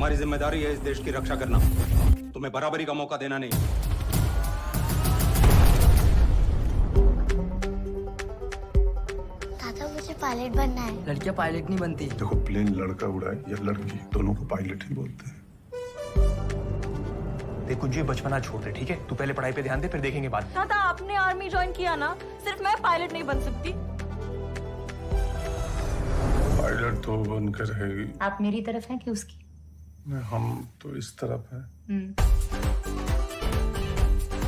हमारी जिम्मेदारी है इस देश की रक्षा करना, तुम्हें बराबरी का मौका देना नहीं। दादा मुझे पायलट बनना है। लड़कियां पायलट नहीं बनती। देखो प्लेन लड़का उड़ाए या लड़की, दोनों को पायलट ही बोलते हैं। देख कुंजी, बचपना छोड़ दे, ठीक है? तू पहले पढ़ाई पे ध्यान दे, फिर देखेंगे बात। दादा आपने आर्मी ज्वाइन किया ना, सिर्फ मैं पायलट नहीं बन सकती। पायलट तो बन कर रहेगी। आप मेरी तरफ हैं कि उसकी? हम तो इस तरफ है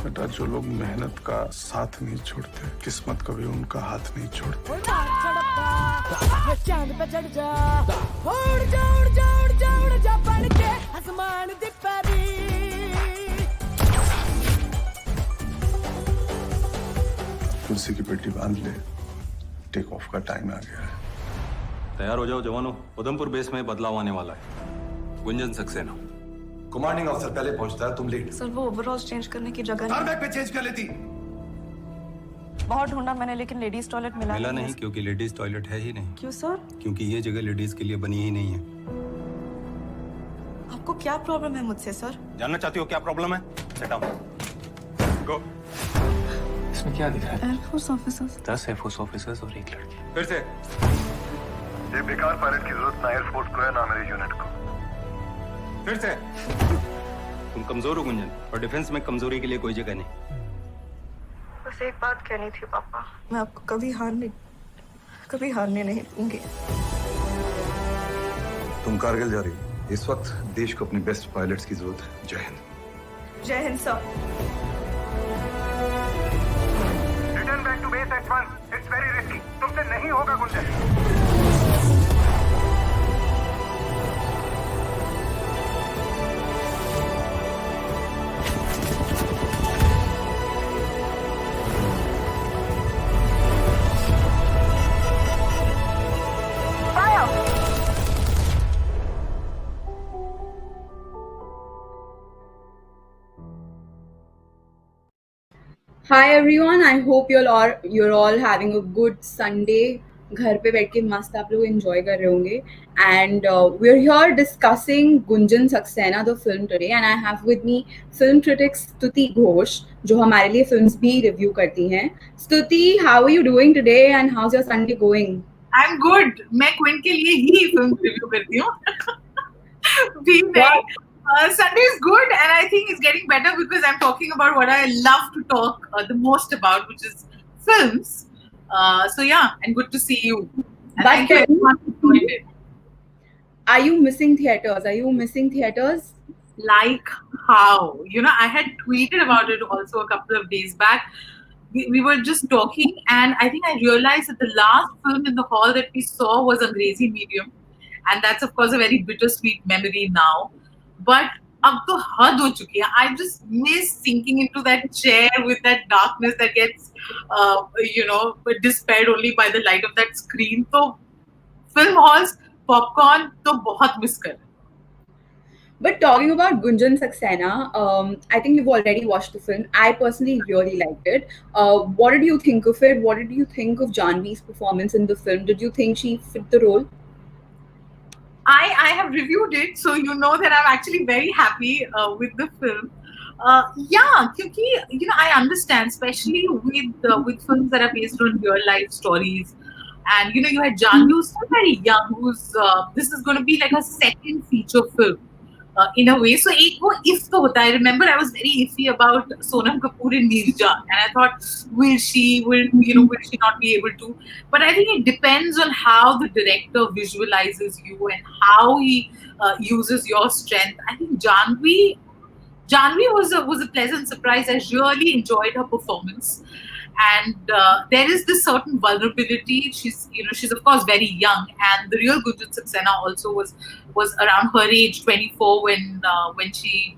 बेटा। जो लोग मेहनत का साथ नहीं छोड़ते, किस्मत कभी उनका हाथ नहीं छोड़ती। चांद पे चढ़ जा, उड़ जा उड़ जा उड़ जा उड़ जा बन के आसमान दी परी। कुर्सी की पेटी बांध ले, टेक ऑफ का टाइम आ गया है। तैयार हो जाओ जवानों, उधमपुर बेस में बदलाव आने वाला है। गुंजन सक्सेना कमांडिंग ऑफिसर पहले पहुंचता है, तुम लेट। सर वो ओवरऑल चेंज करने की जगह नहीं। बैग पे चेंज कर लेती। बहुत ढूंढा मैंने, लेकिन लेडीज टॉयलेट मिला नहीं, क्योंकि लेडीज टॉयलेट है ही नहीं। क्यों सर? क्योंकि ये जगह लेडीज के लिए बनी ही नहीं है। आपको क्या प्रॉब्लम है मुझसे सर? जानना चाहती हो क्या प्रॉब्लम है? सेट डाउन, गो। इसमें क्या दिख रहा है? Air force officers. 10 एयरफोर्स ऑफिसर्स और एक लड़की। फिर से। ये बेकार पायलट की जरूरत ना एयरफोर्स को है ना मेरी यूनिट को। फिर से। तुम कमजोर हो गुंजन, और डिफेंस में कमजोरी के लिए कोई जगह नहीं। बस एक बात कहनी थी पापा, मैं आपको कभी हारने नहीं दूंगी। तुम कारगिल जा रही हो। इस वक्त देश को अपने बेस्ट पायलट्स की जरूरत है। जय हिंद। जय Hind sir. Return back to base at once. It's very risky. तुमसे नहीं होगा Gunjan. Hi everyone, I hope you're all having a good Sunday. घर पे बैठ के मस्त आप लोग enjoy कर रहे होंगे. And we're here discussing Gunjan Saxena the film today, and I have with me Film Critic Stutee Ghosh, जो हमारे लिए films भी review करती हैं. Stuti, how are you doing today and how's your Sunday going? I'm good. मैं Quint के लिए ही film review करती हूँ. Sunday is good, and I think it's getting better because I'm talking about what I love to talk the most about, which is films. So yeah, and good to see you. And thank you everyone who joined it. Are you missing theaters? Like how? You know, I had tweeted about it also a couple of days back. We were just talking, and I think I realized that the last film in the hall that we saw was Angrezi Medium, and that's of course a very bittersweet memory now. But अब तो हद हो चुकी है. I just miss sinking into that chair with that darkness that gets, dispelled only by the light of that screen. तो film halls, popcorn तो बहुत miss कर. But talking about Gunjan Saxena, I think you've already watched the film. I personally really liked it. What did you think of it? What did you think of Janhvi's performance in the film? Did you think she fit the role? I have reviewed it, so you know that I'm actually very happy with the film. Because I understand, especially with films that are based on real life stories, and you had Janhvi, who's still very young, who's this is going to be like a second feature film in a way. So एक वो if तो होता है. I remember I was very iffy about Sonam Kapoor in Neerja, and I thought, will she not be able to? But I think it depends on how the director visualizes you and how he uses your strength. I think Janhvi was a pleasant surprise. I really enjoyed her performance, and there is this certain vulnerability. She's of course very young, and the real Gunjan Saxena also was around her age, 24, when she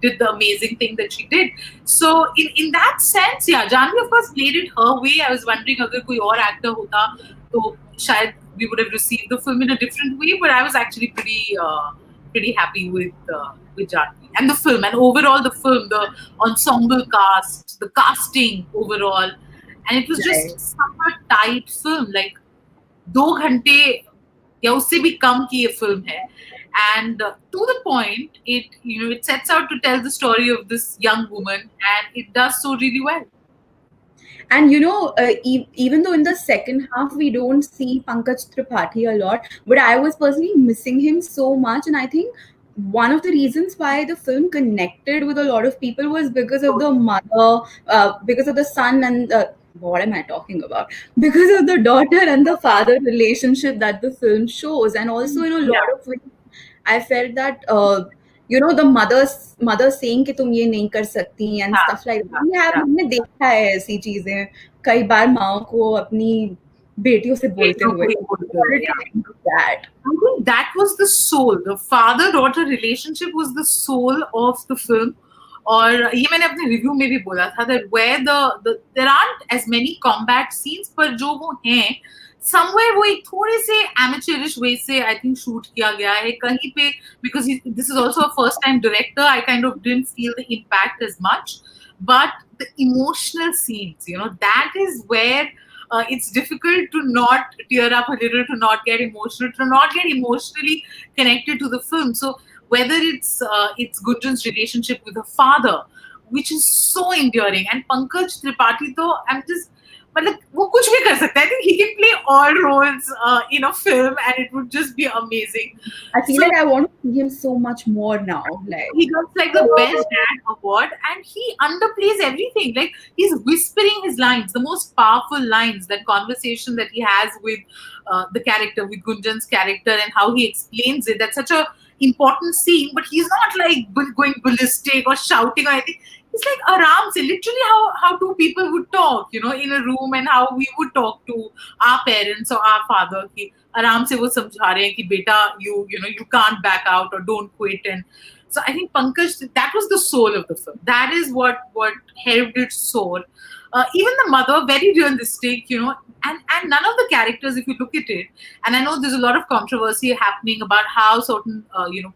did the amazing thing that she did. So in that sense, yeah, Janhvi of course played it her way. I was wondering अगर कोई और actor होता तो शायद we would have received the film in a different way. But I was actually pretty happy with Janhvi and the film, and overall the film, the ensemble cast, the casting overall, and it was just such a tight film. Like 2 घंटे या उससे भी कम की ये film है, and to the point, it sets out to tell the story of this young woman, and it does so really well. And even though in the second half we don't see Pankaj Tripathi a lot, but I was personally missing him so much, and I think one of the reasons why the film connected with a lot of people was because of the mother, because of the son and what am I talking about? Because of the daughter and the father relationship that the film shows, and also in a lot of ways, I felt that the mother saying कि तुम ये नहीं कर सकती and stuff like that. हमने देखा है ऐसी चीजें कई बार माओ को अपनी बेटियों से बोलते हुए. That. I think that was the soul. The father-daughter relationship was the soul of the film. और ये मैंने अपने रिव्यू में भी बोला था that where there aren't as many combat scenes, पर जो वो हैं somewhere वो एक थोड़े से amateurish way से I think shoot किया गया है कहीं पे, because this is also a first time director. I kind of didn't feel the impact as much, but the emotional scenes, that is where it's difficult to not tear up a little, to not get emotional, to not get emotionally connected to the film. So whether it's Gunjan's relationship with her father, which is so endearing, and Pankaj Tripathi, though, मतलब वो कुछ भी कर सकता है. I think he can play all roles in a film, and it would just be amazing. I feel like I want to see him so much more now. Like he got like the best dad award, and he underplays everything. Like he's whispering his lines, the most powerful lines. That conversation that he has with the character, with Gunjan's character, and how he explains it. That's such a important scene, but he's not like going ballistic or shouting or anything. It's like aram se, literally how two people would talk, in a room, and how we would talk to our parents or our father. Ki aram se wo samjha rahe hain ki beta, you can't back out or don't quit. And so I think Pankaj, that was the soul of the film. That is what helped it soar. Even the mother, very realistic, and none of the characters, if you look at it, and I know there's a lot of controversy happening about how certain,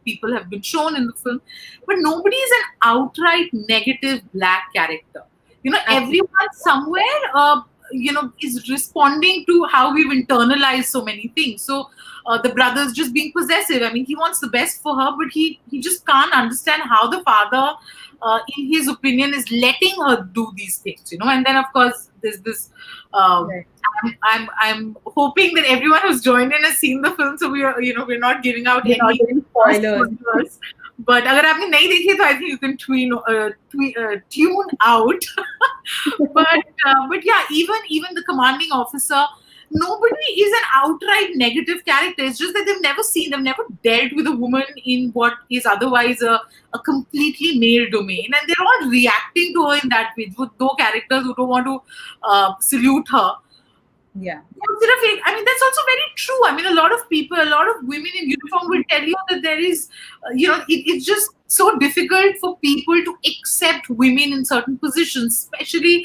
people have been shown in the film, but nobody is an outright negative black character. Everyone somewhere, is responding to how we've internalized so many things. So the brother's just being possessive. I mean, he wants the best for her, but he just can't understand how the father, in his opinion, is letting her do these things, and then of course there's this I'm hoping that everyone who's joined in has seen the film, so we're not giving out any spoilers. But अगर आपने नहीं देखी तो I think you can tune out. But yeah, even the commanding officer, nobody is an outright negative character. It's just that they've never dealt with a woman in what is otherwise a completely male domain, and they're all reacting to her in that way. With two characters who don't want to salute her. Yeah. I mean, that's also very true. I mean, a lot of women in uniform will tell you that there is, it's just so difficult for people to accept women in certain positions, especially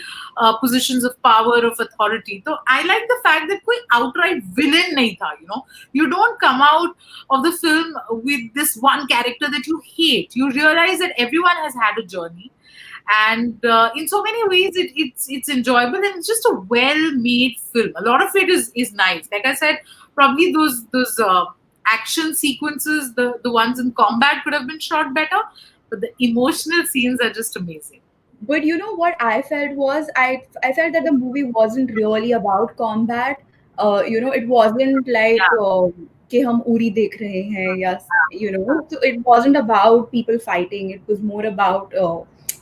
positions of power, of authority. So I like the fact that koi outright villain nahi tha, You don't come out of the film with this one character that you hate. You realize that everyone has had a journey. And in so many ways, it's enjoyable, and it's just a well-made film. A lot of it is nice. Like I said, probably those action sequences, the ones in combat could have been shot better, but the emotional scenes are just amazing. But what I felt was I felt that the movie wasn't really about combat. It wasn't like कि हम उरी देख रहे हैं, yes, so it wasn't about people fighting. It was more about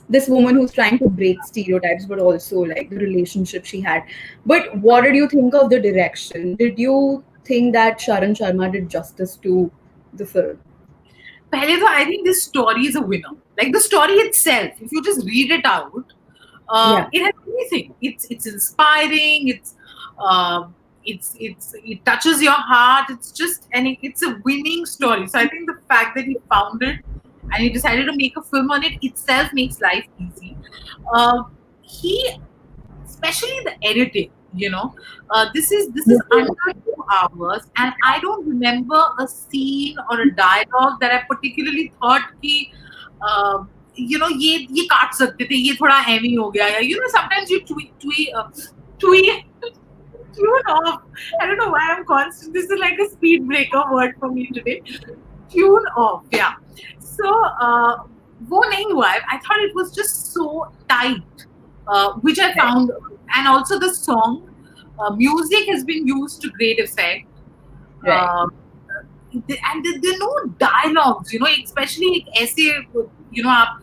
this woman who's trying to break stereotypes, but also like the relationship she had. But what did you think of the direction? Did you think that Sharan Sharma did justice to the film? Pehle to, I think this story is a winner. Like the story itself, if you just read it out, it has everything. It's inspiring. It touches your heart. It's a winning story. So I think the fact that he found it and he decided to make a film on it itself makes life easy. Especially the editing, this is under 2 hours, and I don't remember a scene or a dialogue that I particularly thought कि ये काट सकते थे, ये थोड़ा heavy हो गया, या sometimes you tune off. I don't know why I'm constant. This is like a speed breaker word for me today. tune off. Yeah. So वो नहीं हुआ है. I thought it was just so tight, which I found, and also the song, music has been used to great effect. Right. And there are no dialogues, especially ऐसे, आप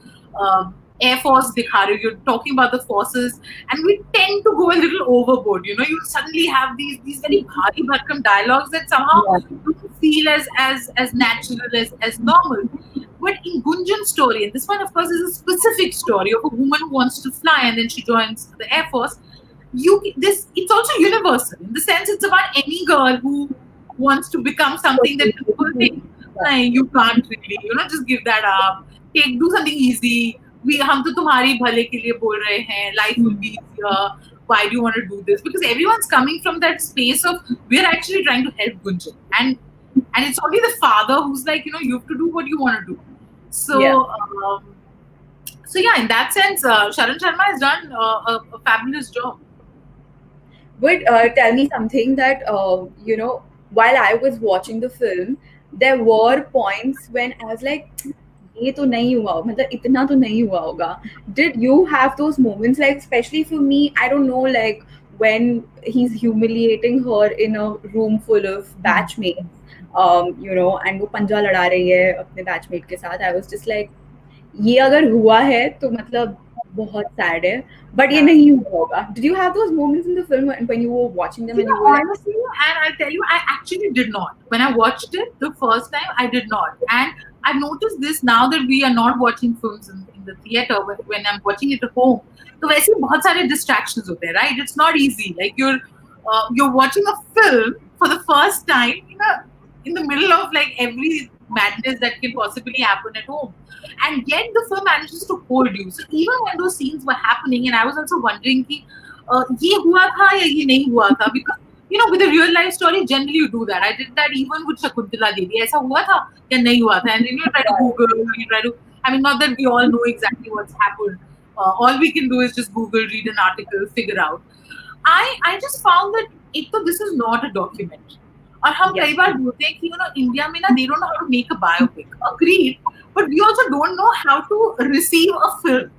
Air Force दिखा रहे हो, you're talking about the forces, and we tend to go a little overboard. You suddenly have these very bhari bharkam dialogues that somehow don't feel as natural as normal. But in Gunjan's story, and this one of course is a specific story of a woman who wants to fly and then she joins the Air Force. It's also universal in the sense it's about any girl who wants to become something that people think you can't really, just give that up. Do something easy. हम तो तुम्हारी भले के लिए बोल रहे हैं. Life will be easier. Why do you want to do this? Because everyone's coming from that space of we're actually trying to help Gunjan, and it's only the father who's like, you have to do what you want to do. So yeah, in that sense, Sharan Sharma has done a fabulous job. But tell me something that, while I was watching the film, there were points when I was like, ये तो नहीं हुआ, मतलब इतना तो नहीं हुआ होगा. Did you have those moments, like especially for me, I don't know, like when he's humiliating her in a room full of batchmates, and वो पंजा लड़ा रही है अपने batchmate के साथ, I was just like, ये अगर हुआ है तो मतलब बहुत sad है, but ये नहीं हुआ होगा. Did you have those moments in the film when you were watching them? Honestly, and I'll tell you, I actually did not. When I watched it the first time, I did not. And I've noticed this now that we are not watching films in the theater. When I'm watching it at home, तो वैसे बहुत सारे distractions होते हैं, right? It's not easy. Like you're watching a film for the first time, in the middle of like every madness that can possibly happen at home, and yet the film manages to hold you. So even when those scenes were happening, and I was also wondering कि ये हुआ था या ये नहीं हुआ था, because with a real life story, generally you do that. I did that even with Shakuntala Devi. ऐसा हुआ था या नहीं हुआ था, and then you try to Google, I mean, not that we all know exactly what's happened. All we can do is just Google, read an article, figure out. I just found that this is not a documentary. और हम कई बार बोलते हैं कि India में ना they don't know how to make a biopic. Agreed, but we also don't know how to receive a film.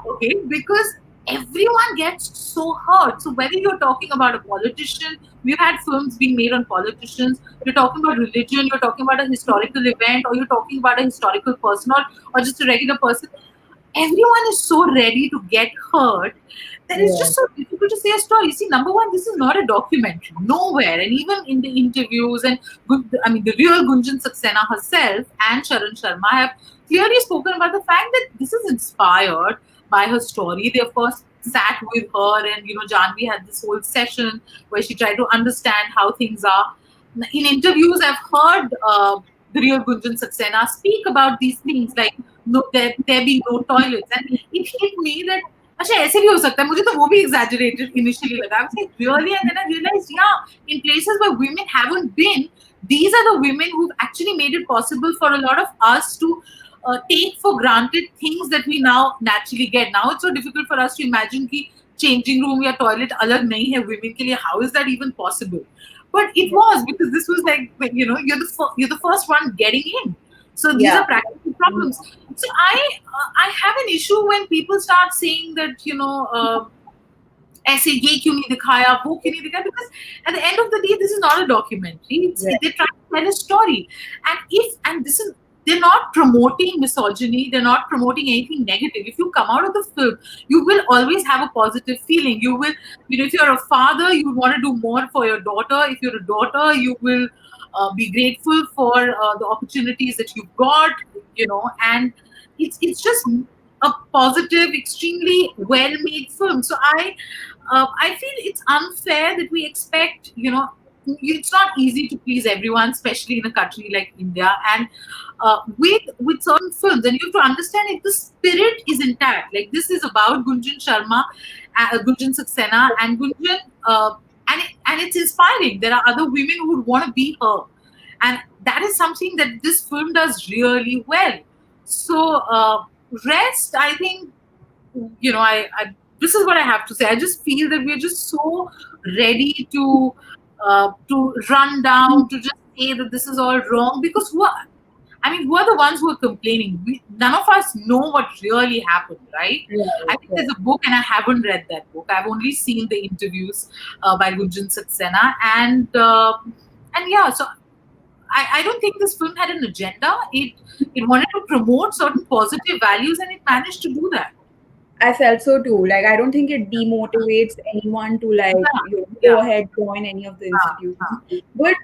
Okay, because everyone gets so hurt. So whether you're talking about a politician, we've had films being made on politicians, you're talking about religion, you're talking about a historical event, or you're talking about a historical person, or just a regular person, everyone is so ready to get hurt that it's just so difficult to say a story. See, number one, this is not a documentary, nowhere. And even in the interviews, and the real Gunjan Saxena herself and Sharan Sharma have clearly spoken about the fact that this is inspired by her story. They of course sat with her, and Janvi had this whole session where she tried to understand how things are. In interviews, I've heard the real Gunjan Saxena speak about these things, like there being no toilets, and it hit me that अच्छा ऐसे भी हो सकता है. मुझे तो वो भी exaggerated initially लगा. I was like, really? And then I realized, in places where women haven't been, these are the women who've actually made it possible for a lot of us to take for granted things that we now naturally get. Now it's so difficult for us to imagine कि changing room या toilet अलग नहीं है women के लिए. How is that even possible? But it was, because this was like, you're the first one getting in. So these are practical problems. So I have an issue when people start saying that, ऐसे ये क्यों नहीं दिखाया, वो क्यों नहीं दिखाया, because at the end of the day, this is not a documentary. They're trying to tell a story. And they're not promoting misogyny. They're not promoting anything negative. If you come out of the film, you will always have a positive feeling. You will, if you're a father, you want to do more for your daughter. If you're a daughter, you will be grateful for the opportunities that you've got, and it's just a positive, extremely well-made film. So I feel it's unfair that we expect, it's not easy to please everyone, especially in a country like India, and with certain films, and you have to understand if the spirit is intact. Like, this is about Gunjan Sharma, Gunjan Saxena, and Gunjan, and it's inspiring. There are other women who would want to be her, and that is something that this film does really well. So rest, I think, this is what I have to say. I just feel that we're just so ready to run down, to just say that this is all wrong, because I mean, who are the ones who are complaining? None of us know what really happened, right? I think there's a book, and I haven't read that book. I've only seen the interviews by Gunjan Saxena, and yeah, so I don't think this film had an agenda. It wanted to promote certain positive values, and it managed to do that. I felt so too. Like, I don't think it demotivates anyone to go ahead, join any of the institutions. But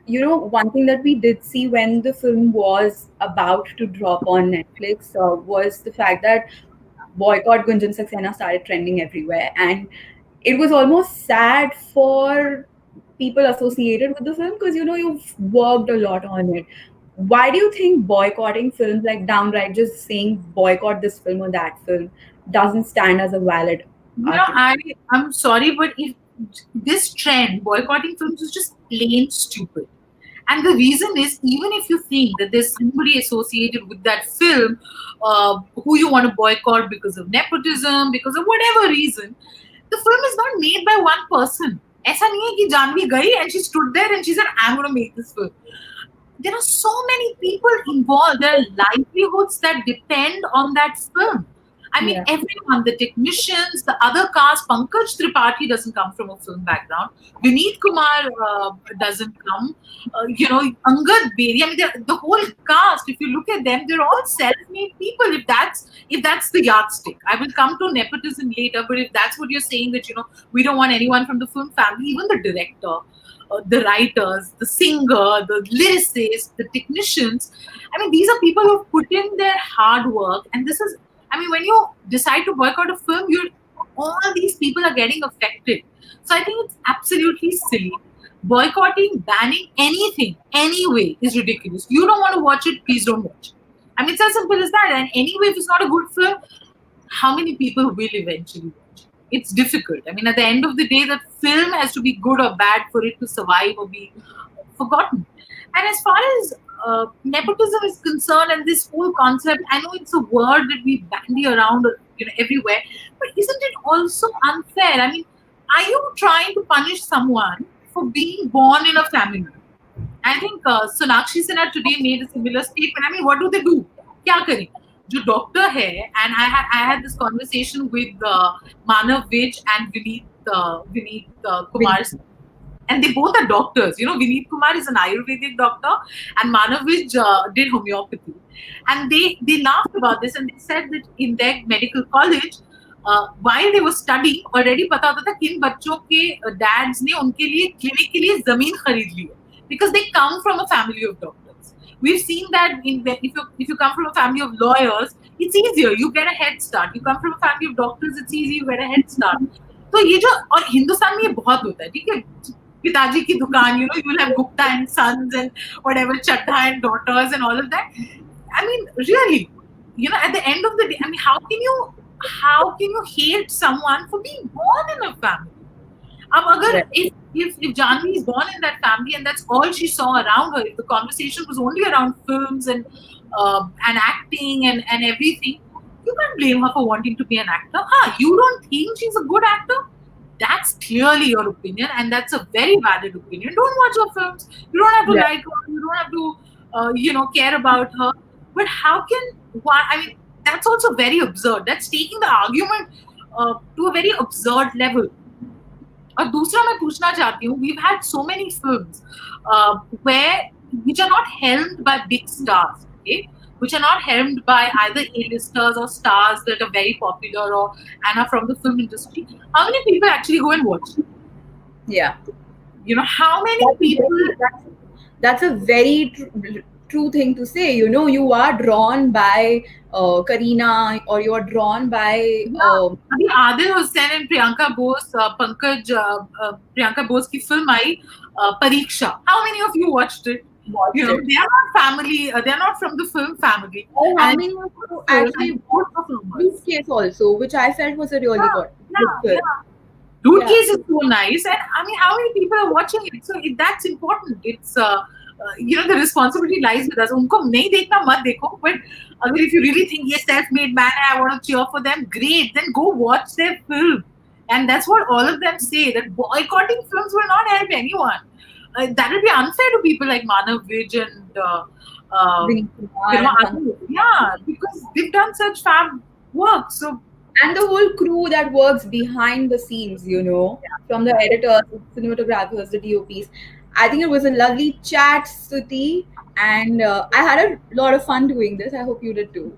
one thing that we did see when the film was about to drop on Netflix was the fact that Boycott Gunjan Saxena started trending everywhere, and it was almost sad for people associated with the film because you've worked a lot on it. Why do you think boycotting films, like downright just saying boycott this film or that film, doesn't stand as a valid argument? I'm sorry, but if this trend, boycotting films, is just plain stupid. And the reason is, even if you think that there's somebody associated with that film who you want to boycott because of nepotism, because of whatever reason, the film is not made by one person. ऐसा नहीं है कि जानवी गई and she stood there and she said, I'm going to make this film. There are so many people involved. There are livelihoods that depend on that film. I mean, everyone, the technicians, the other cast. Pankaj Tripathi doesn't come from a film background. Vineet Kumar doesn't come. Angad Bedi. I mean, the whole cast. If you look at them, they're all self-made people. If that's the yardstick, I will come to nepotism later. But if that's what you're saying, that we don't want anyone from the film family, even the director, the writers, the singer, the lyricists, the technicians. I mean, these are people who have put in their hard work, and this is. I mean, when you decide to boycott a film, all these people are getting affected. So I think it's absolutely silly. Boycotting, banning anything, anyway, is ridiculous. You don't want to watch it, please don't watch it. I mean, it's as simple as that. And anyway, if it's not a good film, how many people will eventually watch it? It's difficult. I mean, at the end of the day, that film has to be good or bad for it to survive or be forgotten. And as far as nepotism is concerned, and this whole concept, I know it's a word that we bandy around everywhere, but isn't it also unfair? I mean, are you trying to punish someone for being born in a family? I think Sonakshi Sinha today made a similar statement. I mean, what do they do? Kya kare? Jo doctor hai, and I had this conversation with Manav Vij and Vineet Kumar. And they both are doctors. Vineet Kumar is an Ayurvedic doctor, and Manav Vij did homeopathy. And they laughed about this, and they said that in their medical college, while they were studying, already पता होता था किन बच्चों के dads ने उनके लिए clinic के लिए जमीन खरीद ली है, because they come from a family of doctors. We've seen that if you come from a family of lawyers, it's easier. You get a head start. You come from a family of doctors, it's easy. You get a head start. तो ये जो और हिंदुस्तान में ये बहुत होता है, ठीक है? पिताजी की दुकान, you will have Gupta and sons and whatever, Chadha and daughters and all of that. I mean, really, at the end of the day, I mean, how can you hate someone for being born in a family? If Janvi is born in that family and that's all she saw around her, if the conversation was only around films and acting and everything, you can't blame her for wanting to be an actor. You don't think she's a good actor? That's clearly your opinion, and that's a very valid opinion. Don't watch her films. You don't have to like her. You don't have to, care about her. But I mean, that's also very absurd. That's taking the argument to a very absurd level. और दूसरा मैं पूछना चाहती हूँ, we've had so many films which are not helmed by big stars, okay? Which are not helmed by either A-listers or stars that are very popular or and are from the film industry. How many people actually go and watch it? Yeah. How many people... That's a very true thing to say. You are drawn by Kareena, or you are drawn by... Adil Hussain and Priyanka Bose, Priyanka Bose ki film aayi, Pariksha. How many of you watched it? They are not family. They are not from the film family. How many of you actually watched Dude Case also, which I felt was a really good film. Dude Case is so nice, and I mean, how many people are watching it? So that's important. It's the responsibility lies with us. उनको नहीं देखना मत देखो, but if you really think yes, self-made man, I want to cheer for them, great. Then go watch their film, and that's what all of them say. That boycotting films will not help anyone. That would be unfair to people like Manav Vij and Vinny Kumar and yeah, because they've done such fab work. So and the whole crew that works behind the scenes, you know, from the editors, the cinematographers, the DOPs. I think it was a lovely chat, Stutee, and I had a lot of fun doing this. I hope you did too.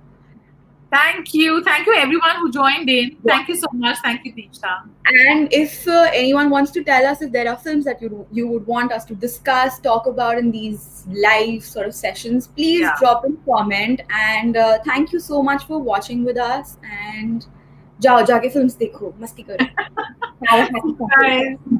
thank you everyone who joined in. Thank you so much. Thank you, Deeksha. And if anyone wants to tell us if there are films that you would want us to discuss, talk about in these live sort of sessions, please drop in comment. And thank you so much for watching with us. And जाओ जाके films देखो, मस्ती करो. Have a happy Guys.